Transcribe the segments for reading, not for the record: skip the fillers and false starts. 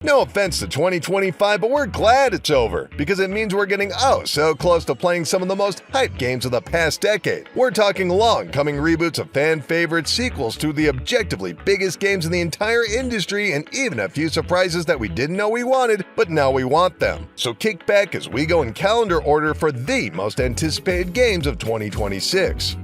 No offense to 2025, but we're glad it's over, because it means we're getting so close to playing some of the most hyped games of the past decade. We're talking long-coming reboots of fan-favorite sequels to the objectively biggest games in the entire industry, and even a few surprises that we didn't know we wanted, but now we want them. So kick back as we go in calendar order for the most anticipated games of 2026.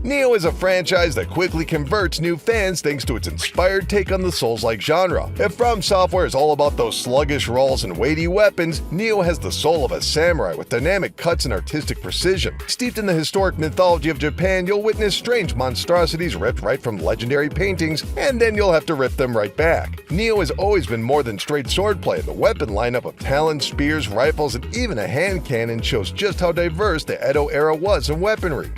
Nioh is a franchise that quickly converts new fans thanks to its inspired take on the Souls-like genre. If From Software is all about those sluggish rolls and weighty weapons, Nioh has the soul of a samurai with dynamic cuts and artistic precision. Steeped in the historic mythology of Japan, you'll witness strange monstrosities ripped right from legendary paintings, and then you'll have to rip them right back. Nioh has always been more than straight swordplay. The weapon lineup of talons, spears, rifles, and even a hand cannon shows just how diverse the Edo era was in weaponry.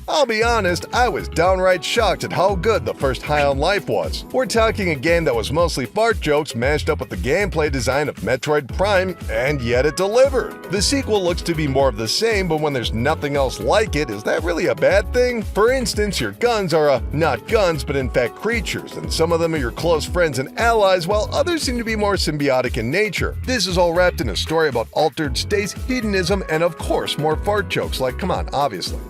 I'll be honest, I was downright shocked at how good the first High on Life was. We're talking a game that was mostly fart jokes mashed up with the gameplay design of Metroid Prime, and yet it delivered. The sequel looks to be more of the same, but when there's nothing else like it, is that really a bad thing? For instance, your guns are not guns, but in fact creatures, and some of them are your close friends and allies, while others seem to be more symbiotic in nature. This is all wrapped in a story about altered states, hedonism, and of course more fart jokes, like come on, obviously.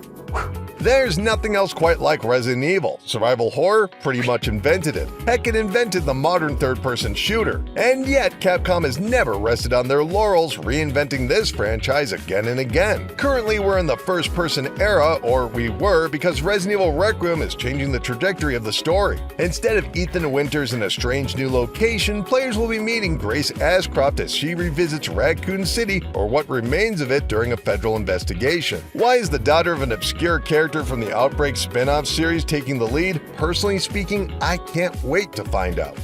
There's nothing else quite like Resident Evil. Survival horror pretty much invented it. Heck, it invented the modern third-person shooter. And yet, Capcom has never rested on their laurels, reinventing this franchise again and again. Currently, we're in the first-person era, or we were, because Resident Evil Requiem is changing the trajectory of the story. Instead of Ethan Winters in a strange new location, players will be meeting Grace Ashcroft as she revisits Raccoon City, or what remains of it, during a federal investigation. Why is the daughter of an obscure character from the Outbreak spin-off series taking the lead? Personally speaking, I can't wait to find out.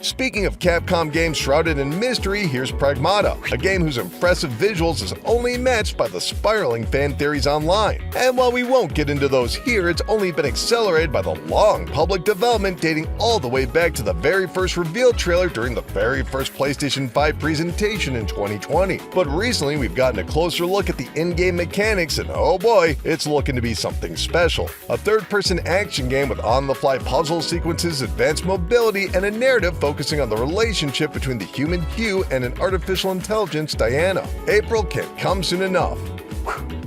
Speaking of Capcom games shrouded in mystery, here's Pragmata, a game whose impressive visuals is only matched by the spiraling fan theories online. And while we won't get into those here, it's only been accelerated by the long public development dating all the way back to the very first reveal trailer during the very first PlayStation 5 presentation in 2020. But recently we've gotten a closer look at the in-game mechanics, and oh boy, it's looking to be something special. A third-person action game with on-the-fly puzzle sequences, advanced mobility, and a narrative focusing on the relationship between the human Hugh and an artificial intelligence, Diana. April can't come soon enough.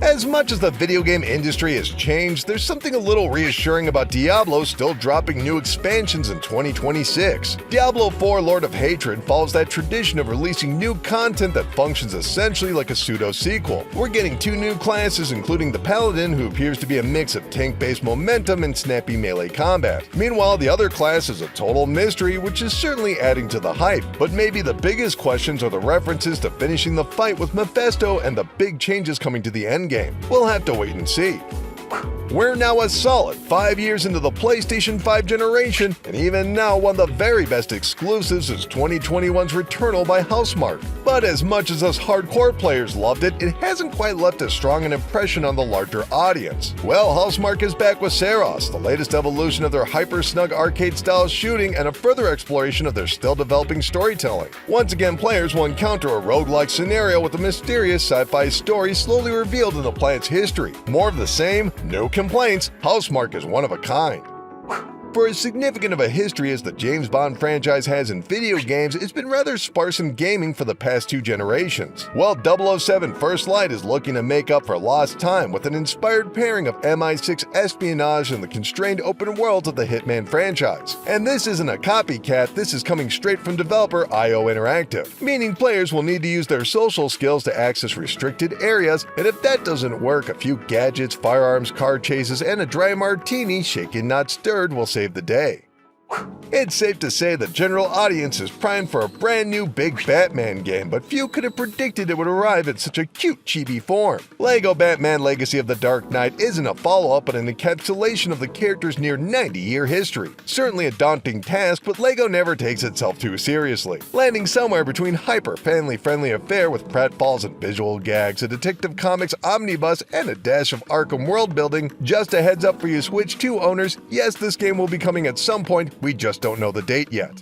As much as the video game industry has changed, there's something a little reassuring about Diablo still dropping new expansions in 2026. Diablo 4 Lord of Hatred follows that tradition of releasing new content that functions essentially like a pseudo-sequel. We're getting 2 new classes, including the Paladin, who appears to be a mix of tank-based momentum and snappy melee combat. Meanwhile, the other class is a total mystery, which is certainly adding to the hype. But maybe the biggest questions are the references to finishing the fight with Mephisto and the big changes coming to the endgame. We'll have to wait and see. We're now a solid 5 years into the PlayStation 5 generation, and even now one of the very best exclusives is 2021's Returnal by Housemarque. But as much as us hardcore players loved it, it hasn't quite left as strong an impression on the larger audience. Well, Housemarque is back with Saros, the latest evolution of their hyper-snug arcade-style shooting and a further exploration of their still-developing storytelling. Once again, players will encounter a roguelike scenario with a mysterious sci-fi story slowly revealed in the planet's history. More of the same? No complaints. Housemarque is one of a kind. For as significant of a history as the James Bond franchise has in video games, it's been rather sparse in gaming for the past 2 generations. Well, 007 First Light is looking to make up for lost time with an inspired pairing of MI6 espionage and the constrained open worlds of the Hitman franchise. And this isn't a copycat, this is coming straight from developer IO Interactive, meaning players will need to use their social skills to access restricted areas, and if that doesn't work, a few gadgets, firearms, car chases, and a dry martini, shaken not stirred, will save the day. It's safe to say the general audience is primed for a brand new big Batman game, but few could have predicted it would arrive in such a cute chibi form. LEGO Batman Legacy of the Dark Knight isn't a follow-up but an encapsulation of the character's near 90-year history. Certainly a daunting task, but LEGO never takes itself too seriously, landing somewhere between hyper-family-friendly affair with pratfalls and visual gags, a Detective Comics omnibus, and a dash of Arkham world building. Just a heads up for you Switch 2 owners, yes, this game will be coming at some point, we just don't know the date yet.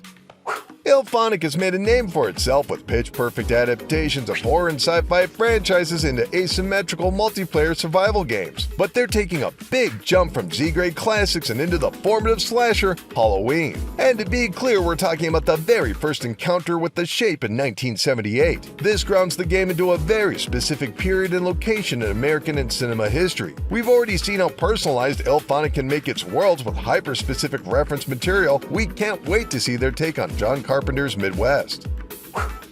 IllFonic has made a name for itself with pitch-perfect adaptations of horror and sci-fi franchises into asymmetrical multiplayer survival games. But they're taking a big jump from Z-grade classics and into the formative slasher Halloween. And to be clear, we're talking about the very first encounter with the Shape in 1978. This grounds the game into a very specific period and location in American and cinema history. We've already seen how personalized IllFonic can make its worlds with hyper-specific reference material. We can't wait to see their take on John Carpenter's Midwest.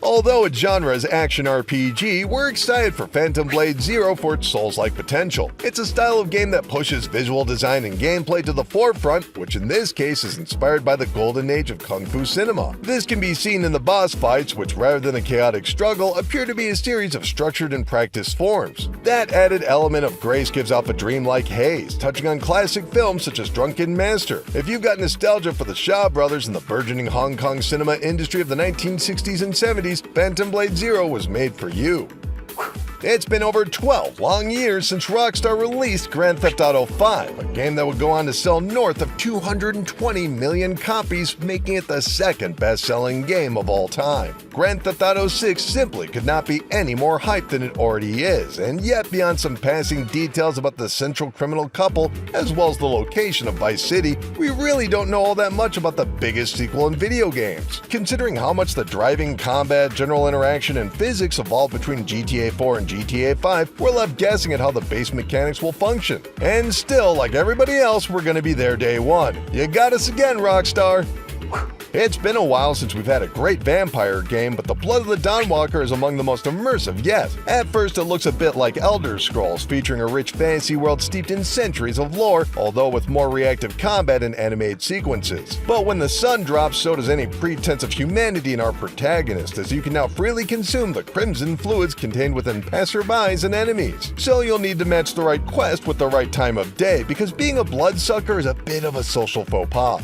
Although its genre is action RPG, we're excited for Phantom Blade Zero for its Souls-like potential. It's a style of game that pushes visual design and gameplay to the forefront, which in this case is inspired by the golden age of kung fu cinema. This can be seen in the boss fights, which rather than a chaotic struggle, appear to be a series of structured and practiced forms. That added element of grace gives off a dreamlike haze, touching on classic films such as Drunken Master. If you've got nostalgia for the Shaw brothers and the burgeoning Hong Kong cinema industry of the 1960s and 70s, Phantom Blade Zero was made for you. It's been over 12 long years since Rockstar released Grand Theft Auto V, a game that would go on to sell north of 220 million copies, making it the second best-selling game of all time. Grand Theft Auto VI simply could not be any more hyped than it already is, and yet beyond some passing details about the central criminal couple, as well as the location of Vice City, we really don't know all that much about the biggest sequel in video games. Considering how much the driving, combat, general interaction, and physics evolved between GTA 4 and GTA 5, we're left guessing at how the base mechanics will function. And still, like everybody else, we're gonna be there day one. You got us again, Rockstar! It's been a while since we've had a great vampire game, but the Blood of the Dawnwalker is among the most immersive yet. At first it looks a bit like Elder Scrolls, featuring a rich fantasy world steeped in centuries of lore, although with more reactive combat and animated sequences. But when the sun drops, so does any pretense of humanity in our protagonist, as you can now freely consume the crimson fluids contained within passerbys and enemies. So you'll need to match the right quest with the right time of day, because being a bloodsucker is a bit of a social faux pas.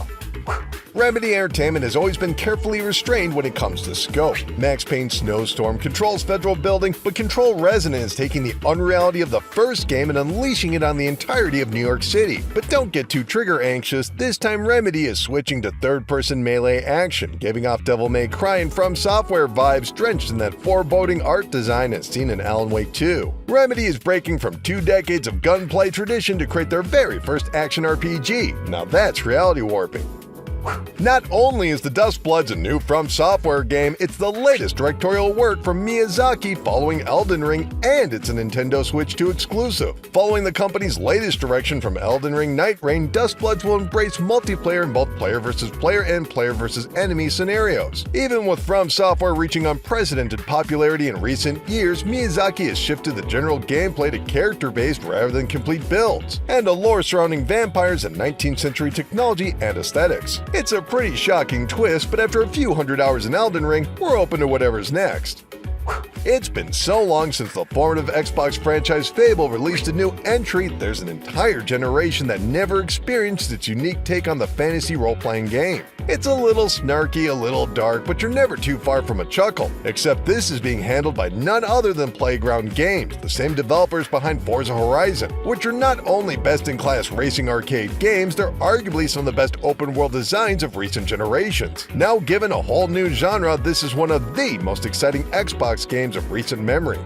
Remedy Entertainment has always been carefully restrained when it comes to scope. Max Payne's Snowstorm controls federal building, but Control Resonant is taking the unreality of the first game and unleashing it on the entirety of New York City. But don't get too trigger anxious, this time Remedy is switching to third-person melee action, giving off Devil May Cry and From Software vibes drenched in that foreboding art design as seen in Alan Wake 2. Remedy is breaking from 2 decades of gunplay tradition to create their very first action RPG. Now that's reality warping. Not only is The Dustbloods a new From Software game, it's the latest directorial work from Miyazaki following Elden Ring, and it's a Nintendo Switch 2 exclusive. Following the company's latest direction from Elden Ring Night Rain, Dustbloods will embrace multiplayer in both player versus player and player versus enemy scenarios. Even with From Software reaching unprecedented popularity in recent years, Miyazaki has shifted the general gameplay to character-based rather than complete builds, and a lore surrounding vampires and 19th century technology and aesthetics. It's a pretty shocking twist, but after a few hundred hours in Elden Ring, we're open to whatever's next. It's been so long since the formative Xbox franchise Fable released a new entry, there's an entire generation that never experienced its unique take on the fantasy role-playing game. It's a little snarky, a little dark, but you're never too far from a chuckle. Except this is being handled by none other than Playground Games, the same developers behind Forza Horizon, which are not only best-in-class racing arcade games, they're arguably some of the best open-world designs of recent generations. Now given a whole new genre, this is one of the most exciting Xbox games of recent memory.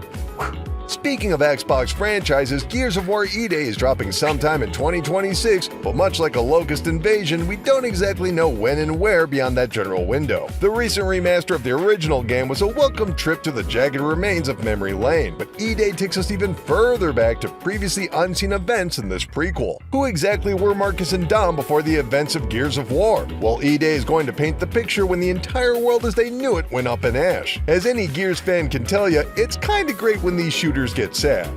Speaking of Xbox franchises, Gears of War E-Day is dropping sometime in 2026, but much like a locust invasion, we don't exactly know when and where beyond that general window. The recent remaster of the original game was a welcome trip to the jagged remains of memory lane, but E-Day takes us even further back to previously unseen events in this prequel. Who exactly were Marcus and Dom before the events of Gears of War? Well, E-Day is going to paint the picture when the entire world as they knew it went up in ash. As any Gears fan can tell you, it's kinda great when these shooters get sad.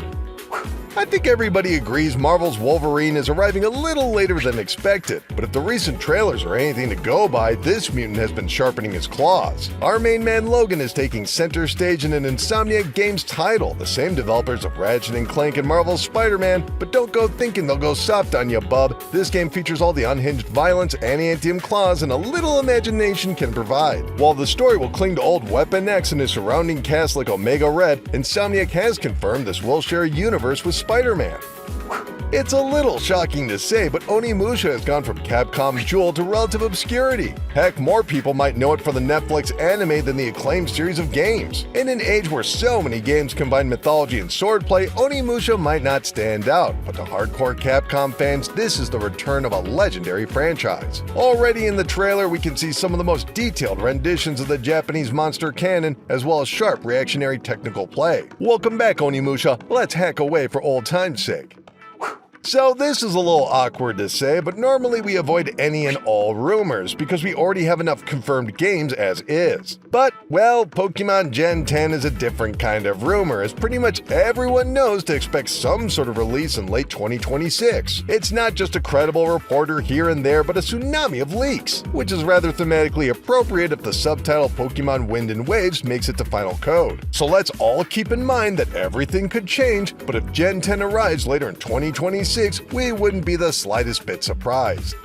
I think everybody agrees Marvel's Wolverine is arriving a little later than expected, but if the recent trailers are anything to go by, this mutant has been sharpening his claws. Our main man Logan is taking center stage in an Insomniac Games title, the same developers of Ratchet & Clank and Marvel's Spider-Man, but don't go thinking they'll go soft on you, bub. This game features all the unhinged violence adamantium claws and a little imagination can provide. While the story will cling to old Weapon X and his surrounding cast like Omega Red, Insomniac has confirmed this will share a universe with Spider-Man. It's a little shocking to say, but Onimusha has gone from Capcom's jewel to relative obscurity. Heck, more people might know it for the Netflix anime than the acclaimed series of games. In an age where so many games combine mythology and swordplay, Onimusha might not stand out, but to hardcore Capcom fans, this is the return of a legendary franchise. Already in the trailer, we can see some of the most detailed renditions of the Japanese monster canon, as well as sharp reactionary technical play. Welcome back, Onimusha. Let's hack away for old time's sake. So this is a little awkward to say, but normally we avoid any and all rumors because we already have enough confirmed games as is. But, well, Pokemon Gen 10 is a different kind of rumor, as pretty much everyone knows to expect some sort of release in late 2026. It's not just a credible reporter here and there, but a tsunami of leaks, which is rather thematically appropriate if the subtitle Pokemon Wind and Waves makes it to final code. So let's all keep in mind that everything could change, but if Gen 10 arrives later in 2026, we wouldn't be the slightest bit surprised.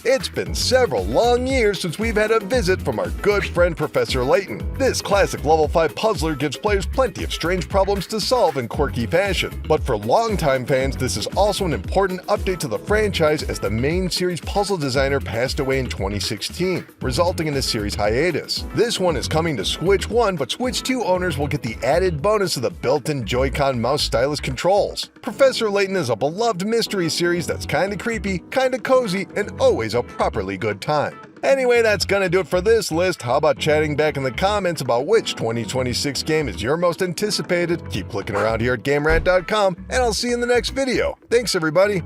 It's been several long years since we've had a visit from our good friend Professor Layton. This classic level 5 puzzler gives players plenty of strange problems to solve in quirky fashion. But for longtime fans, this is also an important update to the franchise as the main series puzzle designer passed away in 2016, resulting in a series hiatus. This one is coming to Switch 1, but Switch 2 owners will get the added bonus of the built-in Joy-Con mouse stylus controls. Professor Layton is a beloved mystery series that's kinda creepy, kinda cozy, and always a properly good time. Anyway, that's gonna do it for this list. How about chatting back in the comments about which 2026 game is your most anticipated? Keep clicking around here at GameRant.com, and I'll see you in the next video. Thanks, everybody.